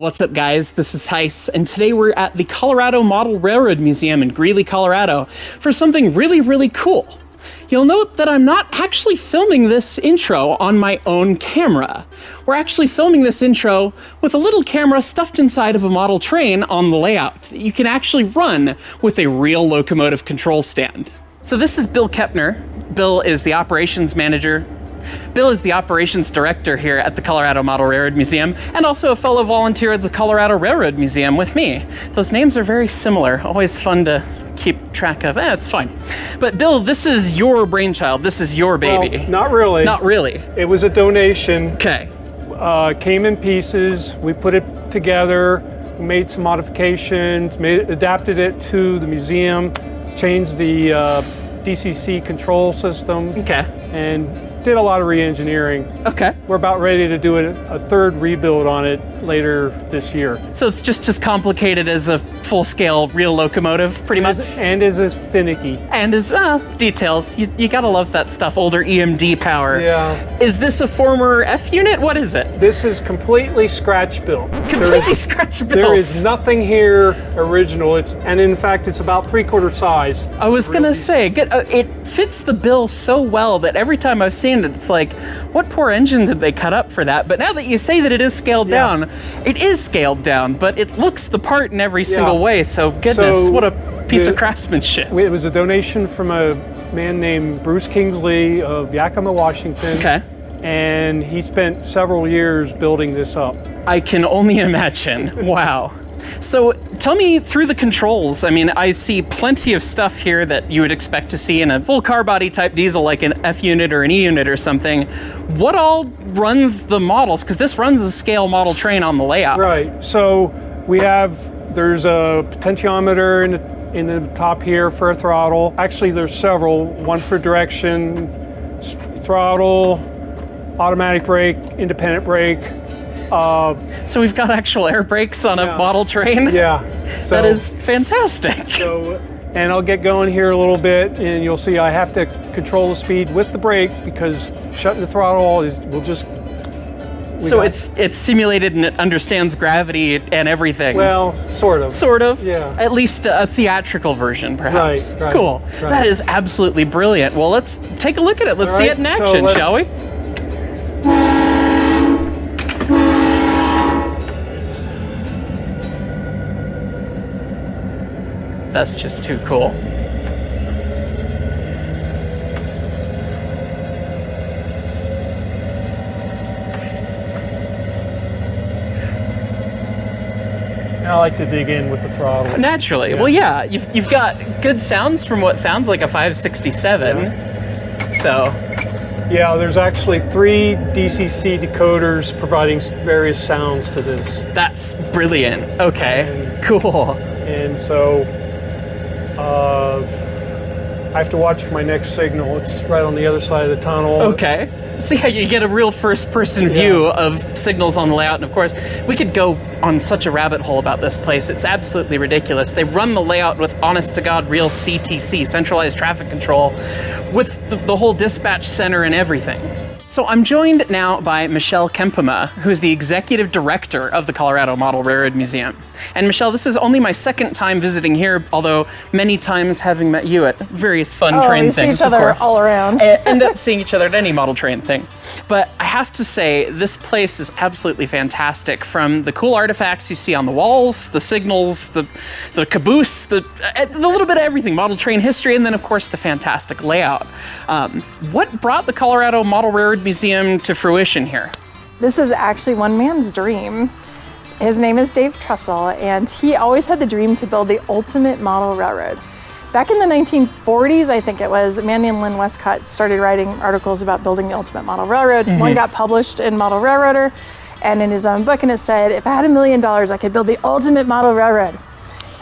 What's up, guys? This is Heiss, and today we're at the Colorado Model Railroad Museum in Greeley, Colorado for something really, really cool. You'll note that I'm not actually filming this intro on my own camera. We're actually filming this intro with a little camera stuffed inside of a model train on the layout that you can actually run with a real locomotive control stand. So this is Bill Kepner. Bill is the operations manager. Bill is the operations director here at the Colorado Model Railroad Museum, and also a fellow volunteer at the Colorado Railroad Museum with me. Those names are very similar, always fun to keep track of. It's fine. But Bill, this is your brainchild, this is your baby. Well, not really. Not really. It was a donation. Okay. Came in pieces, we put it together, made some modifications, adapted it to the museum, changed the DCC control system. Okay. And did a lot of re-engineering. Okay. We're about ready to do a third rebuild on it later this year. So it's just as complicated as a full-scale real locomotive, pretty much? And is as finicky. And as, details. You gotta love that stuff, older EMD power. Yeah. Is this a former F unit? What is it? This is completely scratch built. Completely scratch built? There is nothing here original. And in fact, it's about 3/4 size. I was gonna say, it fits the bill so well that every time I've seen it, it's like, what poor engine did they cut up for that? But now that you say that it is scaled down, it is scaled down, but it looks the part in every single way, so goodness, what a piece of craftsmanship. It was a donation from a man named Bruce Kingsley of Yakima, Washington. Okay. And he spent several years building this up. I can only imagine. Wow. So tell me through the controls. I mean, I see plenty of stuff here that you would expect to see in a full car body type diesel like an F unit or an E unit or something. What all runs the models? Because this runs a scale model train on the layout. Right. So there's a potentiometer in the top here for a throttle. Actually, there's several. One for direction, throttle, automatic brake, independent brake. So we've got actual air brakes on a model train? Yeah. So, that is fantastic. And I'll get going here a little bit, and you'll see I have to control the speed with the brake because shutting the throttle will just... So it's simulated and it understands gravity and everything? Well, sort of. Sort of? Yeah. At least a theatrical version, perhaps. Right. Cool. Right. That is absolutely brilliant. Well, let's take a look at it. Let's see it in action, shall we? That's just too cool. I like to dig in with the throttle. Naturally. Yeah. Well, yeah, you've got good sounds from what sounds like a 567. Yeah. So. Yeah, there's actually 3 DCC decoders providing various sounds to this. That's brilliant. Okay, cool. And so I have to watch for my next signal. It's right on the other side of the tunnel. Okay. See how you get a real first-person view of signals on the layout. And of course, we could go on such a rabbit hole about this place. It's absolutely ridiculous. They run the layout with honest-to-God real CTC, centralized traffic control, with the whole dispatch center and everything. So I'm joined now by Michelle Kempema, who is the executive director of the Colorado Model Railroad Museum. And Michelle, this is only my second time visiting here, although many times having met you at various fun train things, of course. We see each other all around. End up seeing each other at any model train thing. But I have to say, this place is absolutely fantastic. From the cool artifacts you see on the walls, the signals, the caboose, the little bit of everything, model train history, and then of course the fantastic layout. What brought the Colorado Model Railroad Museum to fruition here? This is actually one man's dream. His name is Dave Trussell, and he always had the dream to build the ultimate model railroad. Back in the 1940s, I think it was, a man named Lynn Westcott started writing articles about building the ultimate model railroad. One got published in Model Railroader and in his own book, and it said, if I had $1 million, I could build the ultimate model railroad.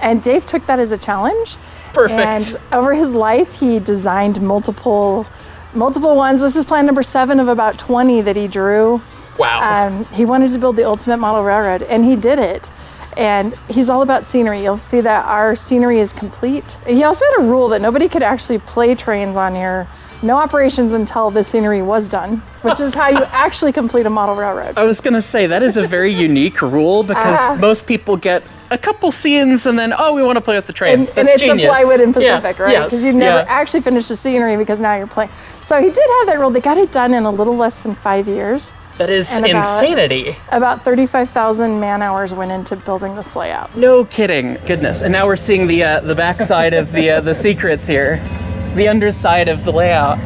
And Dave took that as a challenge. Perfect. And over his life, he designed multiple ones. This is plan number 7 of about 20 that he drew. Wow. He wanted to build the ultimate model railroad, and he did it. And he's all about scenery. You'll see that our scenery is complete. He also had a rule that nobody could actually play trains on here. No operations until the scenery was done, which is how you actually complete a model railroad. I was gonna say, that is a very unique rule because most people get a couple scenes and then, oh, we want to play with the trains. And That's it's genius. a plywood in Pacific, right? Because Yes, you never actually finish the scenery because now you're playing. So he did have that rule. They got it done in a little less than 5 years. That is And insanity. About 35,000 man hours went into building this layout. No kidding. Goodness. And now we're seeing the backside of the secrets here. The underside of the layout.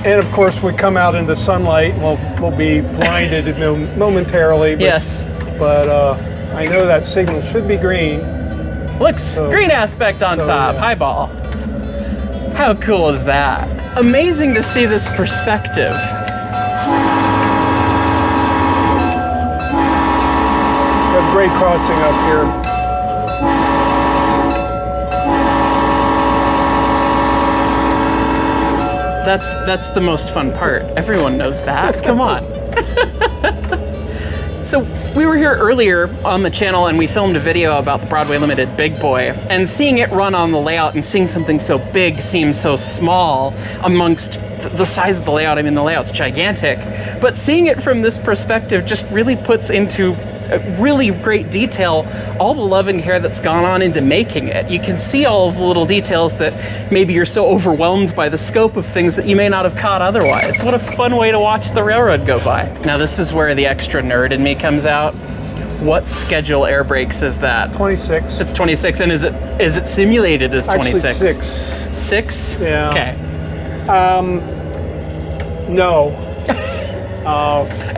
And of course, we come out into sunlight, and we'll be blinded momentarily. But, Yes. But I know that signal should be green. Looks green aspect on top. yeah. Highball. How cool is that? Amazing to see this perspective. We have grade crossing up here. That's the most fun part. Everyone knows that. Come on. So we were here earlier on the channel and we filmed a video about the Broadway Limited Big Boy, and seeing it run on the layout and seeing something so big seems so small amongst the size of the layout. I mean, the layout's gigantic, but seeing it from this perspective just really puts into really great detail all the love and care that's gone on into making it. You can see all of the little details that maybe you're so overwhelmed by the scope of things that you may not have caught otherwise. What a fun way to watch the railroad go by. Now this is where the extra nerd in me comes out. What schedule air brakes is that? 26. It's 26, and is it simulated as 26? Actually, 6. 6? Yeah. Okay. No.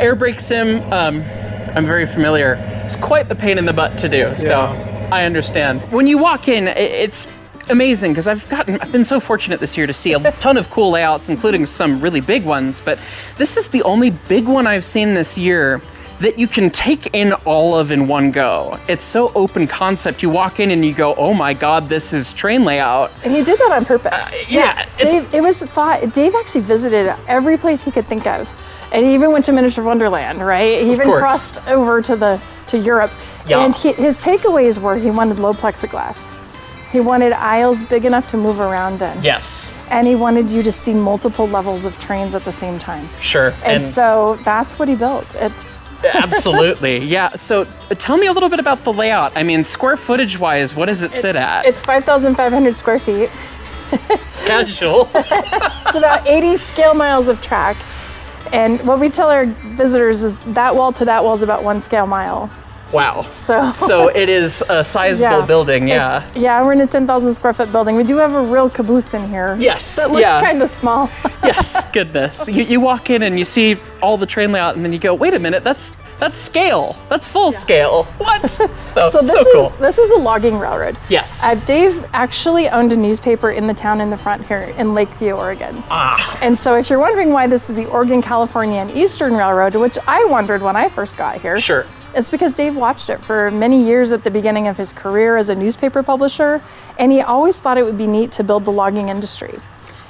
Air brake sim, I'm very familiar. It's quite the pain in the butt to do, so I understand. When you walk in, it's amazing because I've been so fortunate this year to see a ton of cool layouts, including some really big ones, but this is the only big one I've seen this year that you can take in all of in one go. It's so open concept. You walk in and you go, oh my God, this is train layout. And he did that on purpose. It's- It was thought. Dave actually visited every place he could think of. And he even went to Miniature Wonderland, right? He even course. crossed over to Europe. Yeah. And his takeaways were he wanted low plexiglass. He wanted aisles big enough to move around in. Yes, And he wanted you to see multiple levels of trains at the same time. sure. And so that's what he built. It's Absolutely, yeah. So tell me a little bit about the layout. I mean, square footage wise, what does it sit at? It's 5,500 square feet. Casual. It's about 80 scale miles of track. And what we tell our visitors is that wall to that wall is about 1 scale mile. Wow. So it is a sizable building, yeah. Yeah, we're in a 10,000 square foot building. We do have a real caboose in here. Yes, That looks yeah. kind of small. Yes, goodness. You walk in and you see all the train layout and then you go, wait a minute, that's scale. That's full scale. What? So cool. This is a logging railroad. Yes. Dave actually owned a newspaper in the town in the front here in Lakeview, Oregon. And so if you're wondering why this is the Oregon, California, and Eastern Railroad, which I wondered when I first got here. Sure. It's because Dave watched it for many years at the beginning of his career as a newspaper publisher, and he always thought it would be neat to build the logging industry.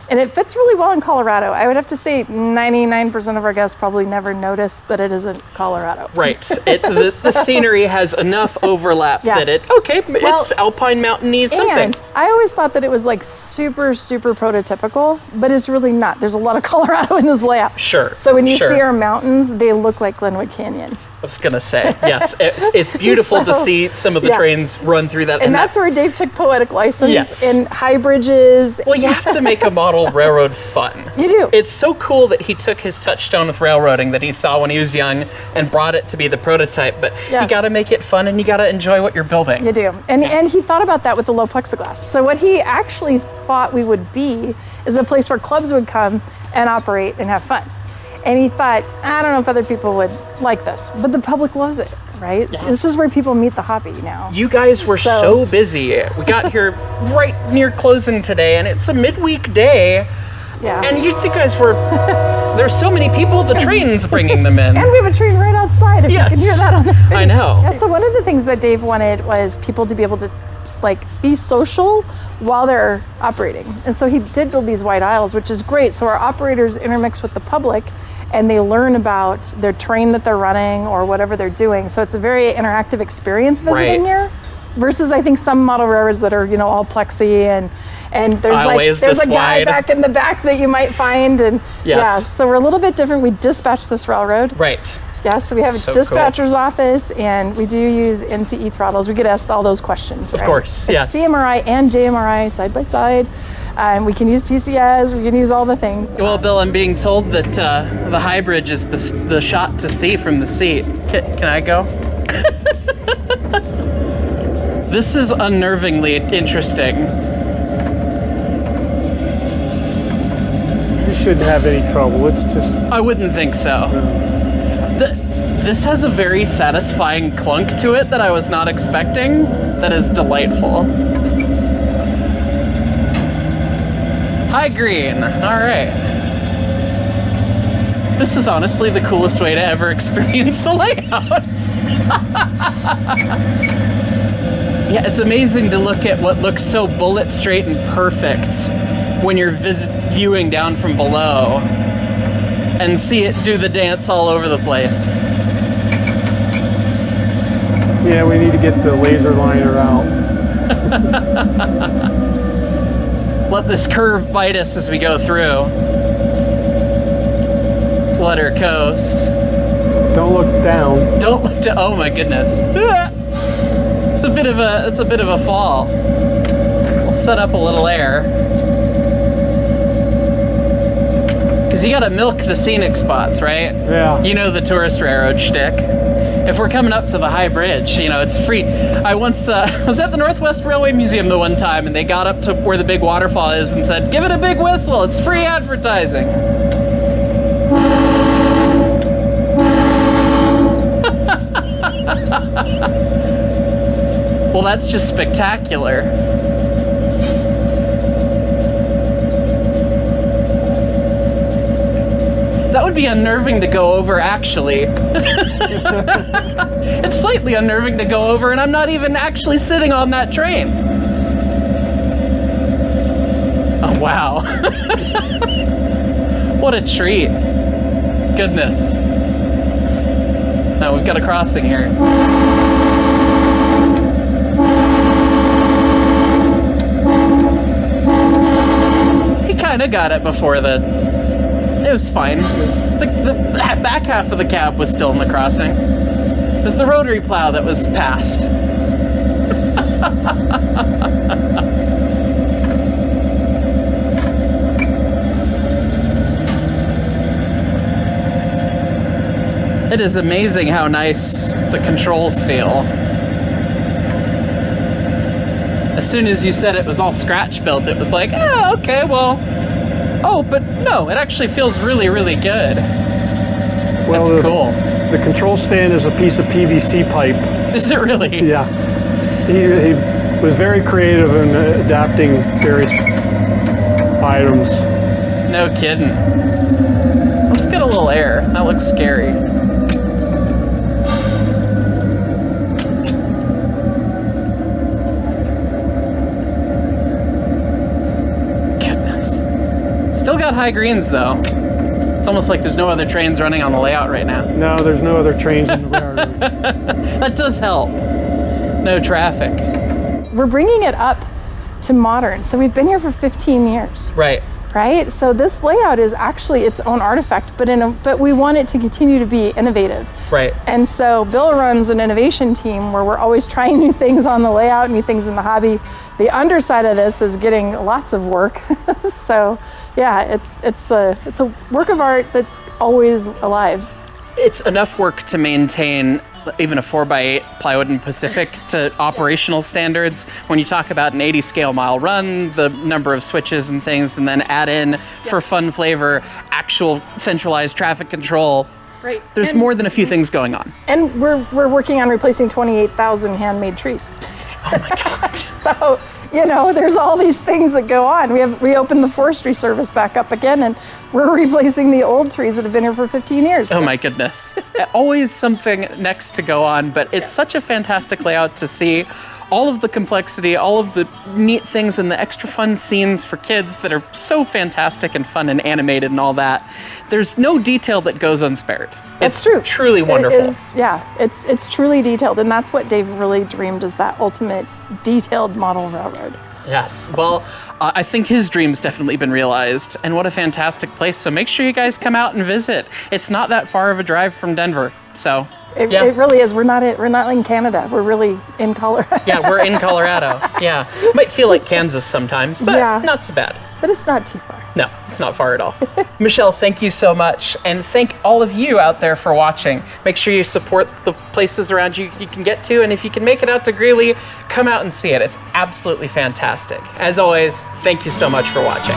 And it fits really well in Colorado. I would have to say 99% of our guests probably never noticed that it isn't Colorado. Right. The scenery has enough overlap that it's alpine, mountainy, something. And I always thought that it was like super, super prototypical, but it's really not. There's a lot of Colorado in this layout. Sure. So when you see our mountains, they look like Glenwood Canyon. I was gonna say, yes, it's beautiful to see some of the trains run through that. And that's where Dave took poetic license Yes. in high bridges. Well, you have to make a model railroad fun. You do. It's so cool that he took his touchstone with railroading that he saw when he was young and brought it to be the prototype, but you gotta make it fun and you gotta enjoy what you're building. You do. And he thought about that with the low plexiglass. So what he actually thought we would be is a place where clubs would come and operate and have fun. And he thought, I don't know if other people would like this, but the public loves it, right? Yeah. This is where people meet the hobby now. You guys were so busy. We got here right near closing today, and it's a midweek day. Yeah. And you guys were, there's so many people, the train's bringing them in. And we have a train right outside, if you can hear that on this video. I know. Yeah, so one of the things that Dave wanted was people to be able to be social while they're operating. And so he did build these wide aisles, which is great. So our operators intermix with the public and they learn about their train that they're running or whatever they're doing. So it's a very interactive experience visiting here, versus I think some model railroads that are, you know, all plexi and there's a guy back in the back that you might find, and so we're a little bit different. We dispatch this railroad. Right. Yeah, so we have a dispatcher's office, and we do use NCE throttles. We get asked all those questions. Of course, yes. CMRI and JMRI side by side. And we can use TCS, we can use all the things. Well, Bill, I'm being told that the high bridge is the shot to see from the seat. Can I go? This is unnervingly interesting. You shouldn't have any trouble. It's just... I wouldn't think so. This has a very satisfying clunk to it that I was not expecting. That is delightful. Hi, green. All right. This is honestly the coolest way to ever experience a layout. Yeah, it's amazing to look at what looks so bullet straight and perfect when you're viewing down from below and see it do the dance all over the place. Yeah, we need to get the laser liner out. Let this curve bite us as we go through. Let her coast. Don't look down. Don't look down. Oh my goodness. It's a bit of a fall. We'll set up a little air. Because you gotta milk the scenic spots, right? Yeah. You know the tourist railroad shtick. If we're coming up to the high bridge, you know, it's free. I once was at the Northwest Railway Museum the one time, and they got up to where the big waterfall is and said, "Give it a big whistle, it's free advertising." Well, that's just spectacular. That would be unnerving to go over, actually. It's slightly unnerving to go over, and I'm not even actually sitting on that train. Oh, wow. What a treat. Goodness. Now we've got a crossing here. He kind of got it before it was fine. The back half of the cab was still in the crossing. It was the rotary plow that was passed. It is amazing how nice the controls feel. As soon as you said it was all scratch built, it was like, oh, okay, well, oh, but no, it actually feels really, really good. Well, that's cool. The control stand is a piece of PVC pipe. Is it really? Yeah. He was very creative in adapting various items. No kidding. Let's get a little air. That looks scary. Still got high greens though. It's almost like there's no other trains running on the layout right now. No, there's no other trains in the railroad. That does help. No traffic. We're bringing it up to modern. So we've been here for 15 years. Right. Right? So this layout is actually its own artifact, but we want it to continue to be innovative. Right. And so Bill runs an innovation team where we're always trying new things on the layout, new things in the hobby. The underside of this is getting lots of work. So yeah, it's a work of art that's always alive. It's enough work to maintain even a 4x8 plywood and Pacific to operational standards. When you talk about an 80 scale mile run, the number of switches and things, and then add in, for fun flavor, actual centralized traffic control. Right. There's more than a few things going on. And we're working on replacing 28,000 handmade trees. Oh my God. So, you know, there's all these things that go on. We opened the forestry service back up again, and we're replacing the old trees that have been here for 15 years. Oh my goodness. Always something next to go on, but it's such a fantastic layout to see all of the complexity, all of the neat things and the extra fun scenes for kids that are so fantastic and fun and animated and all that. There's no detail that goes unspared. That's true. Truly wonderful. It's truly detailed, and that's what Dave really dreamed, is that ultimate detailed model railroad. Yes. Well, I think his dream's definitely been realized, and what a fantastic place. So make sure you guys come out and visit. It's not that far of a drive from Denver. So It really is. We're not in Canada. We're really in Colorado. Yeah, we're in Colorado. Yeah. Might feel like Kansas sometimes, but not so bad. But it's not too far. No, it's not far at all. Michelle, thank you so much. And thank all of you out there for watching. Make sure you support the places around you can get to. And if you can make it out to Greeley, come out and see it. It's absolutely fantastic. As always, thank you so much for watching.